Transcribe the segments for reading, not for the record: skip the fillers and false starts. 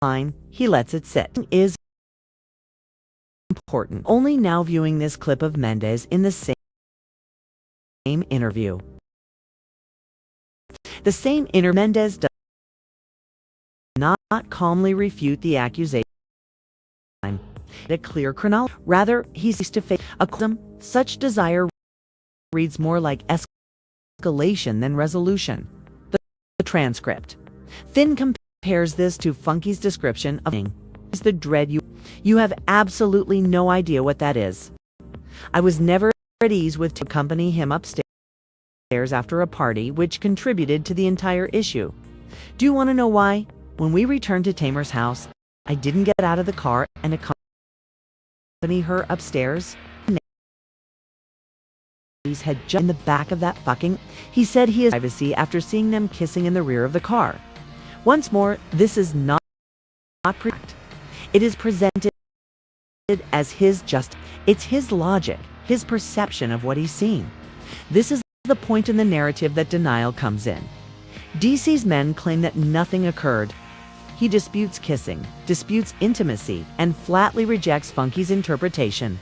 line, he lets it sit. Is important. Only now viewing this clip of Mendeecees in the same interview. The same Mendeecees does not calmly refute the accusation. A clear chronology. Rather, he seeks to face such desire reads more like escalation than resolution. The transcript. Finn compares this to Funky's description of is the dread you have absolutely no idea what that is. I was never at ease with to accompany him upstairs after a party, which contributed to the entire issue. Do you want to know why? When we returned to Tamar's house, I didn't get out of the car and accompany her upstairs. He's had just in the back of that fucking. He said he has privacy after seeing them kissing in the rear of the car. Once more, this is not it is presented as it's his logic, his perception of what he's seen. This is the point in the narrative that denial comes in. DC's men claim that nothing occurred. He disputes kissing, disputes intimacy, and flatly rejects Funky's interpretation.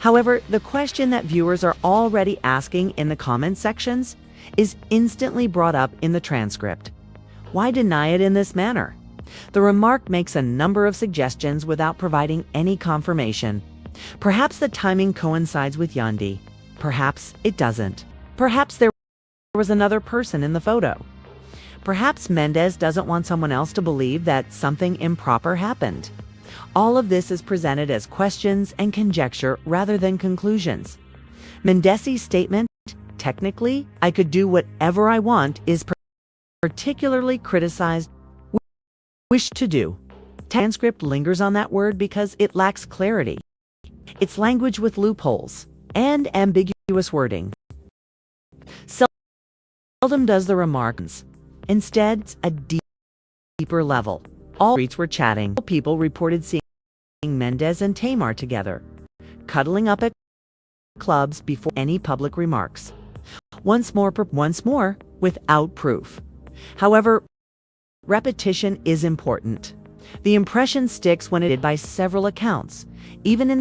However, the question that viewers are already asking in the comment sections is instantly brought up in the transcript. Why deny it in this manner? The remark makes a number of suggestions without providing any confirmation. Perhaps the timing coincides with Yandi. Perhaps it doesn't. Perhaps there was another person in the photo. Perhaps Mendeecees doesn't want someone else to believe that something improper happened. All of this is presented as questions and conjecture rather than conclusions. Mendeecees' statement, technically, I could do whatever I want, is particularly criticized. Wish to do. Transcript lingers on that word because it lacks clarity. It's language with loopholes and ambiguous wording. Seldom does the remarks. Instead, it's a deeper level. All streets were chatting. People reported seeing Mendeecees and Tamar together, cuddling up at clubs before any public remarks. Once more, without proof. However, repetition is important. The impression sticks when it is by several accounts, even in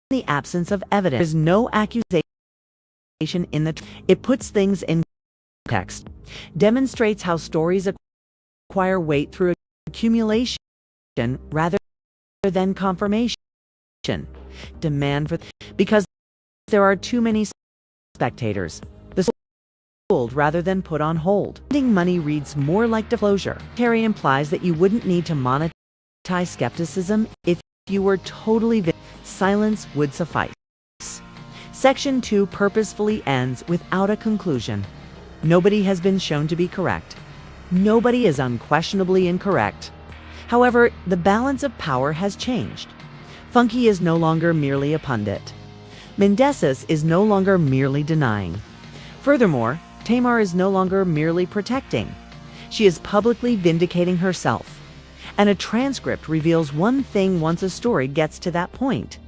the absence of evidence. There is no accusation in the. It puts things in context, demonstrates how stories acquire weight through accumulation rather than confirmation. Demand for because there are too many spectators. The sold rather than put on hold. Spending money reads more like disclosure. Terry implies that you wouldn't need to monetize skepticism if you were totally silence would suffice. Section 2 purposefully ends without a conclusion. Nobody has been shown to be correct. Nobody is unquestionably incorrect. However, the balance of power has changed. Funky is no longer merely a pundit. Mendeecees is no longer merely denying. Furthermore, Tamar is no longer merely protecting. She is publicly vindicating herself. And a transcript reveals one thing once a story gets to that point.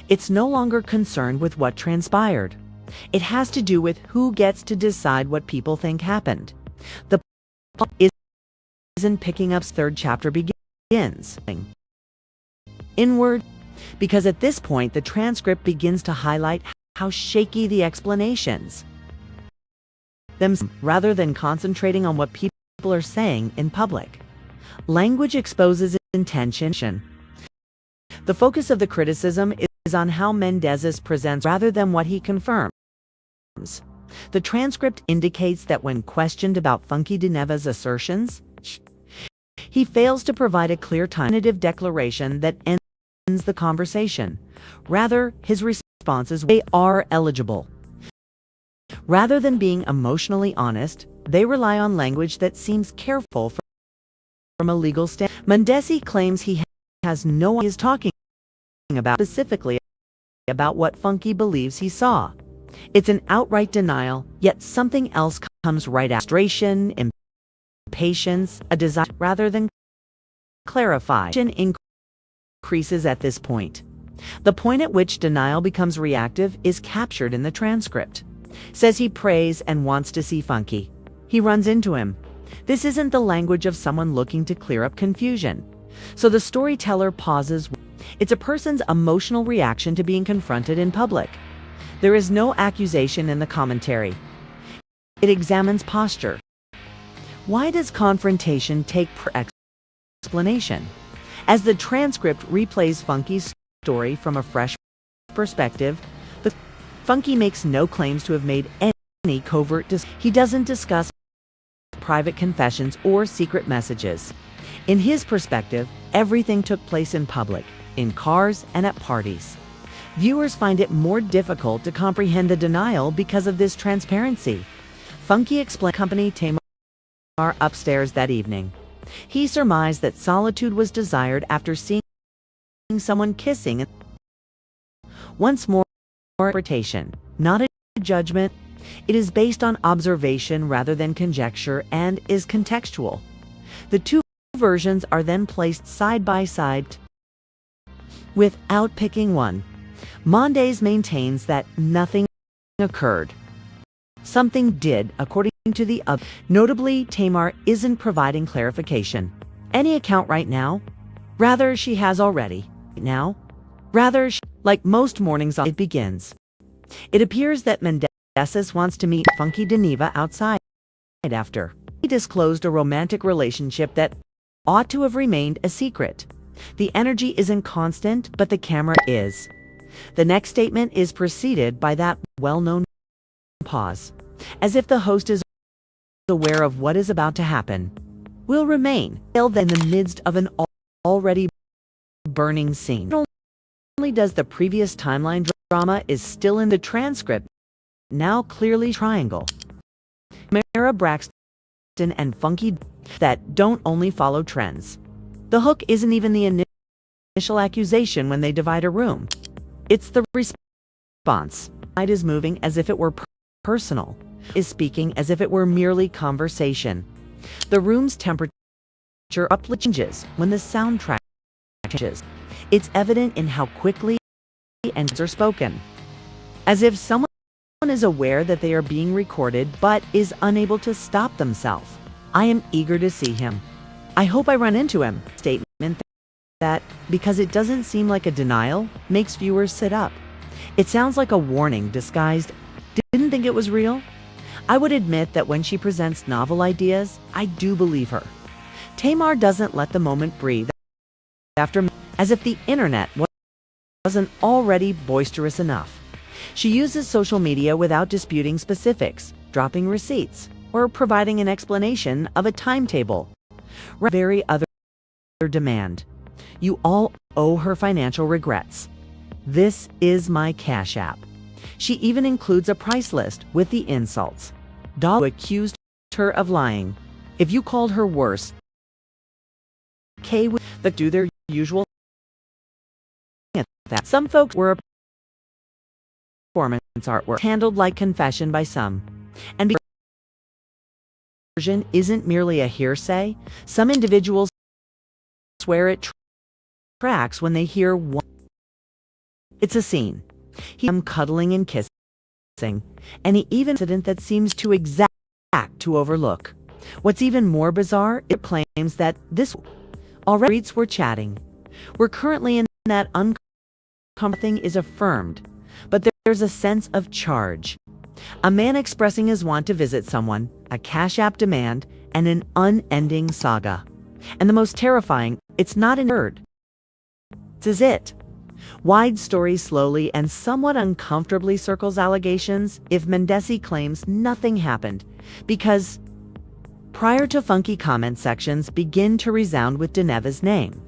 It's no longer concerned with what transpired. It has to do with who gets to decide what people think happened. The plot isn't picking up. Third chapter begins. Inward, because at this point the transcript begins to highlight how shaky the explanations rather than concentrating on what people are saying in public. Language exposes intention. The focus of the criticism is on how Mendeecees presents rather than what he confirms. The transcript indicates that when questioned about Funky Dineva's assertions, he fails to provide a clear definitive declaration that ends the conversation. Rather, his response is they are eligible. Rather than being emotionally honest, they rely on language that seems careful from a legal standpoint. Mendeecees claims he has no idea he is talking about specifically about what Funky believes he saw. It's an outright denial, yet something else comes right after. Frustration, impatience, a desire rather than clarify. Increases at this point. The point at which denial becomes reactive is captured in the transcript. Says he prays and wants to see Funky. He runs into him. This isn't the language of someone looking to clear up confusion. So the storyteller pauses. It's a person's emotional reaction to being confronted in public. There is no accusation in the commentary. It examines posture. Why does confrontation take explanation? As the transcript replays Funky's story from a fresh perspective, the Funky makes no claims to have made any covert he doesn't discuss private confessions or secret messages. In his perspective, everything took place in public, in cars and at parties. Viewers find it more difficult to comprehend the denial because of this transparency. Funky explained company Tamar upstairs that evening. He surmised that solitude was desired after seeing someone kissing. Once more, interpretation, not a judgment. It is based on observation rather than conjecture and is contextual. The two versions are then placed side by side without picking one. Mendeecees maintains that nothing occurred. Something did, according to the other. Notably, Tamar isn't providing clarification. Any account right now? Rather, she has already. Now? Rather, like most mornings, it begins. It appears that Mendeecees wants to meet Funky Dineva outside after he disclosed a romantic relationship that ought to have remained a secret. The energy isn't constant, but the camera is. The next statement is preceded by that well-known pause, as if the host is aware of what is about to happen. Will remain in the midst of an already burning scene. Not only does the previous timeline drama is still in the transcript, now clearly triangle. Tamar Braxton and Funky that don't only follow trends. The hook isn't even the initial accusation when they divide a room. It's the response. It is moving as if it were personal, is speaking as if it were merely conversation. The room's temperature abruptly changes when the soundtrack changes. It's evident in how quickly and are spoken. As if someone is aware that they are being recorded but is unable to stop themselves. I am eager to see him. I hope I run into him. Statement that, because it doesn't seem like a denial, makes viewers sit up. It sounds like a warning disguised. Didn't think it was real? I would admit that when she presents novel ideas, I do believe her. Tamar doesn't let the moment breathe after, as if the internet wasn't already boisterous enough. She uses social media without disputing specifics, dropping receipts, or providing an explanation of a timetable. Very other demand. You all owe her financial regrets. This is my Cash App. She even includes a price list with the insults. Dahl accused her of lying. If you called her worse, K would do their usual. Some folks were performance artwork handled like confession by some, and because version isn't merely a hearsay, some individuals swear it tracks when they hear one. It's a scene. Him cuddling and kissing, and he even incident that seems too exact to overlook. What's even more bizarre, it claims that this already were chatting. We're currently in that uncomfortable thing is affirmed, but there's a sense of charge. A man expressing his want to visit someone, a Cash App demand, and an unending saga. And the most terrifying, it's not an word. This is it. Wide story slowly and somewhat uncomfortably circles allegations if Mendeecees claims nothing happened, because prior to Funky comment sections begin to resound with Dineva's name,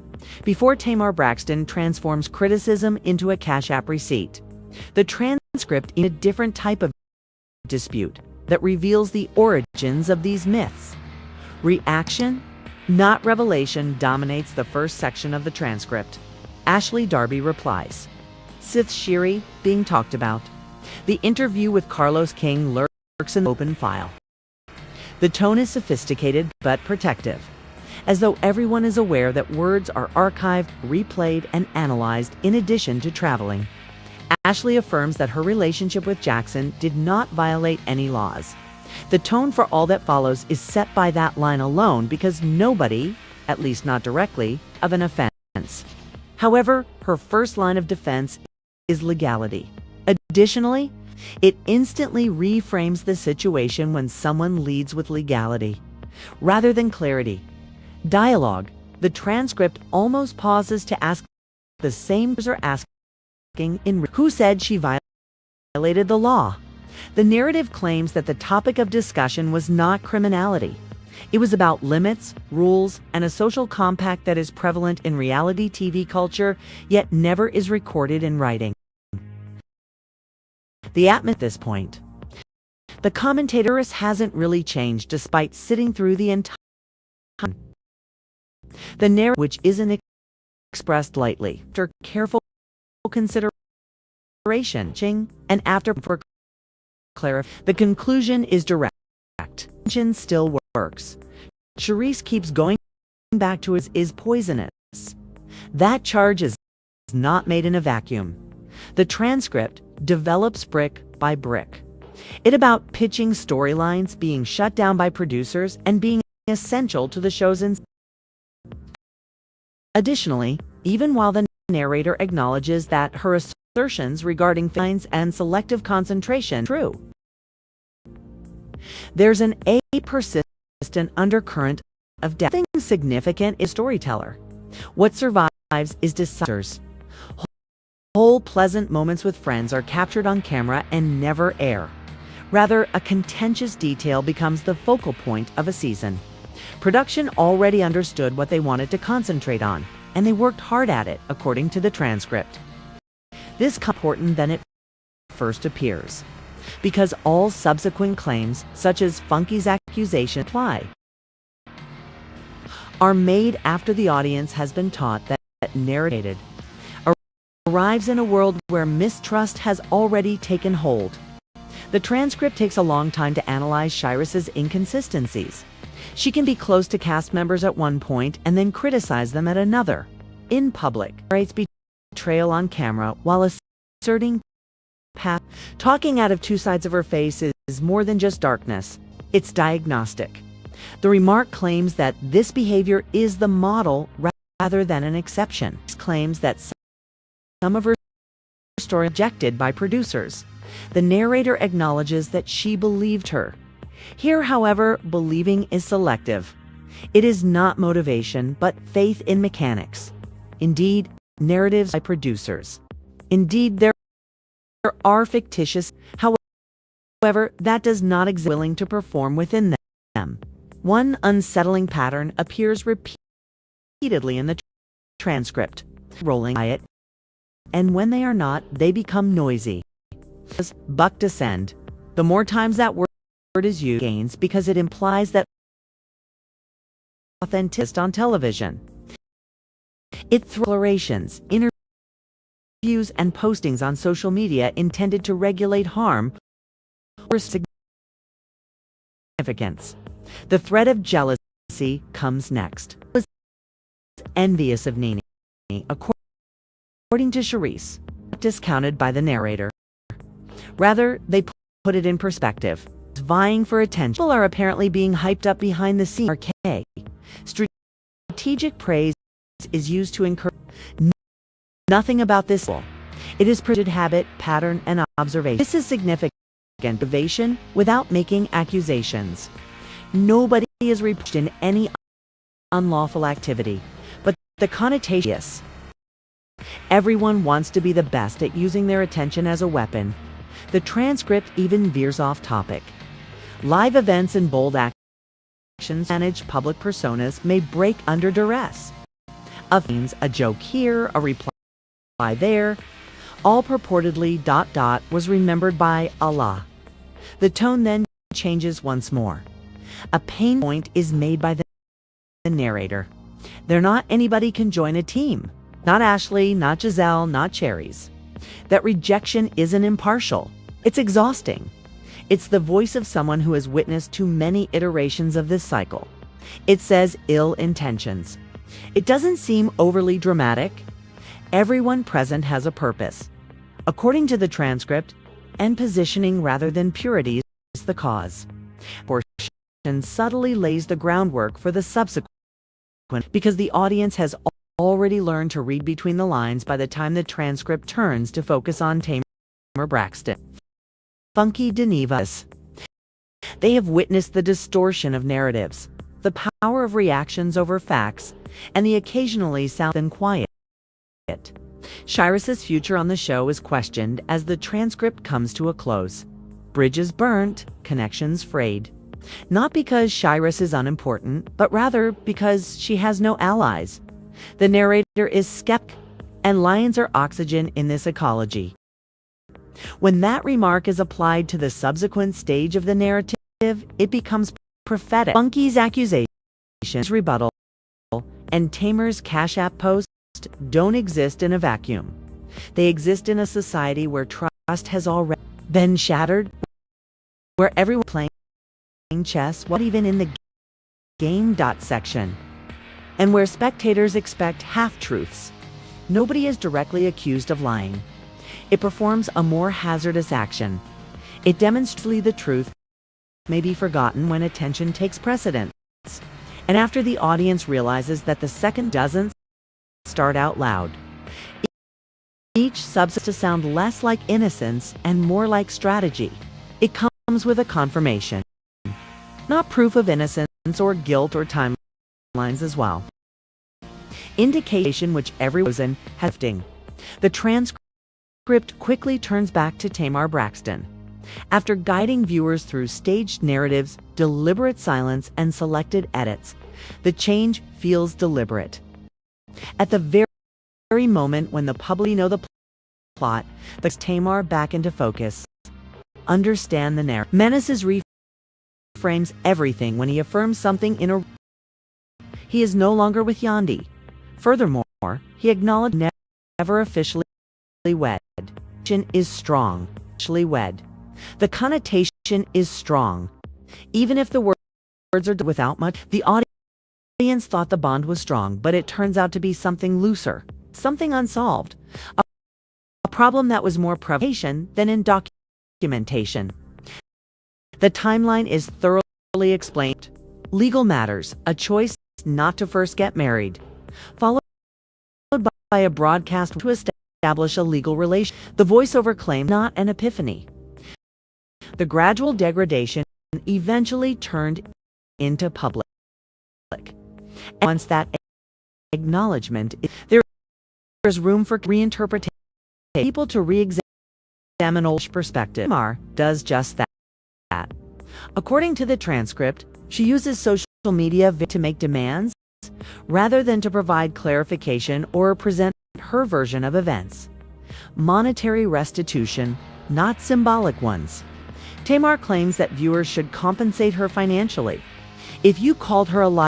before Tamar Braxton transforms criticism into a Cash App receipt. The transcript in a different type of dispute that reveals the origins of these myths. Reaction, not revelation, dominates the first section of the transcript. Ashley Darby replies. Sith Shiri being talked about. The interview with Carlos King lurks in the open file. The tone is sophisticated but protective, as though everyone is aware that words are archived, replayed, and analyzed in addition to traveling. Ashley affirms that her relationship with Jackson did not violate any laws. The tone for all that follows is set by that line alone because nobody, at least not directly, of an offense. However, her first line of defense is legality. Additionally, it instantly reframes the situation when someone leads with legality, rather than clarity. Dialogue. The transcript almost pauses to ask the same are asking in who said she violated the law. The narrative claims that the topic of discussion was not criminality. It was about limits, rules, and a social compact that is prevalent in reality TV culture, yet never is recorded in writing. The atmosphere at this point. The commentator hasn't really changed despite sitting through the entire time. The narrative, which isn't expressed lightly, after careful consideration, and after for clarification, the conclusion is direct. Tension still works. Charisse keeps going back to his is poisonous. That charge is not made in a vacuum. The transcript develops brick by brick. It about pitching storylines, being shut down by producers, and being essential to the show's Additionally, even while the narrator acknowledges that her assertions regarding lines and selective concentration are true, there's an persistent undercurrent of depth. Nothing significant is storyteller. What survives is deciders. Whole pleasant moments with friends are captured on camera and never air. Rather, a contentious detail becomes the focal point of a season. Production already understood what they wanted to concentrate on, and they worked hard at it, according to the transcript. This is more important than it first appears, because all subsequent claims, such as Funky's accusation apply, are made after the audience has been taught that narrated arrives in a world where mistrust has already taken hold. The transcript takes a long time to analyze Chariss's inconsistencies. She can be close to cast members at one point and then criticize them at another. In public, narrates betrayal on camera while asserting talking out of two sides of her face is more than just darkness. It's diagnostic. The remark claims that this behavior is the model rather than an exception. It claims that some of her story rejected by producers. The narrator acknowledges that she believed her. Here, however, believing is selective. It is not motivation, but faith in mechanics. Indeed, narratives by producers. Indeed, there are fictitious. However, that does not exist willing to perform within them. One unsettling pattern appears repeatedly in the transcript. Rolling by it, and when they are not, they become noisy. Buck descend. The more times that word is used, gains because it implies that authenticity on television. It declarations, interviews, and postings on social media intended to regulate harm or significance. The threat of jealousy comes next. Was envious of Nene, according to Charisse, discounted by the narrator. Rather, they put it in perspective. Vying for attention. People are apparently being hyped up behind the scenes. Strategic praise is used to encourage. Nothing about this. It is predicted habit, pattern, and observation. This is significant. Motivation without making accusations. Nobody is reproached in any unlawful activity, but the connotation is. Everyone wants to be the best at using their attention as a weapon. The transcript even veers off topic. Live events and bold actions managed public personas may break under duress. A joke here, a reply there, all purportedly ... was remembered by Allah. The tone then changes once more. A pain point is made by the narrator. They're not anybody can join a team. Not Ashley, not Giselle, not Cherries. That rejection isn't impartial. It's exhausting. It's the voice of someone who has witnessed too many iterations of this cycle. It says ill intentions. It doesn't seem overly dramatic. Everyone present has a purpose. According to the transcript, and positioning rather than purity is the cause. Portion subtly lays the groundwork for the subsequent because the audience has already learned to read between the lines by the time the transcript turns to focus on Tamar Braxton. Funky Dineva. They have witnessed the distortion of narratives, the power of reactions over facts, and the occasionally sound and quiet. Shyrus's future on the show is questioned as the transcript comes to a close. Bridges burnt, connections frayed. Not because Shyrus is unimportant, but rather because she has no allies. The narrator is skeptical, and lions are oxygen in this ecology. When that remark is applied to the subsequent stage of the narrative, it becomes prophetic. Funky's accusations, rebuttal, and Tamar's Cash App post don't exist in a vacuum. They exist in a society where trust has already been shattered, where everyone playing chess, not even in the game section, and where spectators expect half-truths. Nobody is directly accused of lying. It performs a more hazardous action. It demonstrates the truth may be forgotten when attention takes precedence, and after the audience realizes that the second doesn't start out loud. Each substance to sound less like innocence and more like strategy. It comes with a confirmation, not proof of innocence or guilt or timelines as well. Indication which everyone has hefting. The transcript quickly turns back to Tamar Braxton. After guiding viewers through staged narratives, deliberate silence, and selected edits, the change feels deliberate. At the very moment when the public know the plot, brings Tamar back into focus. Understand the narrative. Mendeecees reframes everything when he affirms something in a... He is no longer with Yandi. Furthermore, he acknowledged never officially wed. Is strong. Officially wed. The connotation is strong. Even if the words are without much, the audience thought the bond was strong, but it turns out to be something looser, something unsolved, a problem that was more prevalent than in documentation. The timeline is thoroughly explained. Legal matters, a choice not to first get married, followed by a broadcast to establish a legal relation. The voiceover claim not an epiphany. The gradual degradation eventually turned into public. And once that acknowledgement, there is room for reinterpretation, people to re-examine old perspective. Tamar does just that. According to the transcript, she uses social media to make demands rather than to provide clarification or present her version of events. Monetary restitution, not symbolic ones. Tamar claims that viewers should compensate her financially. If you called her a liar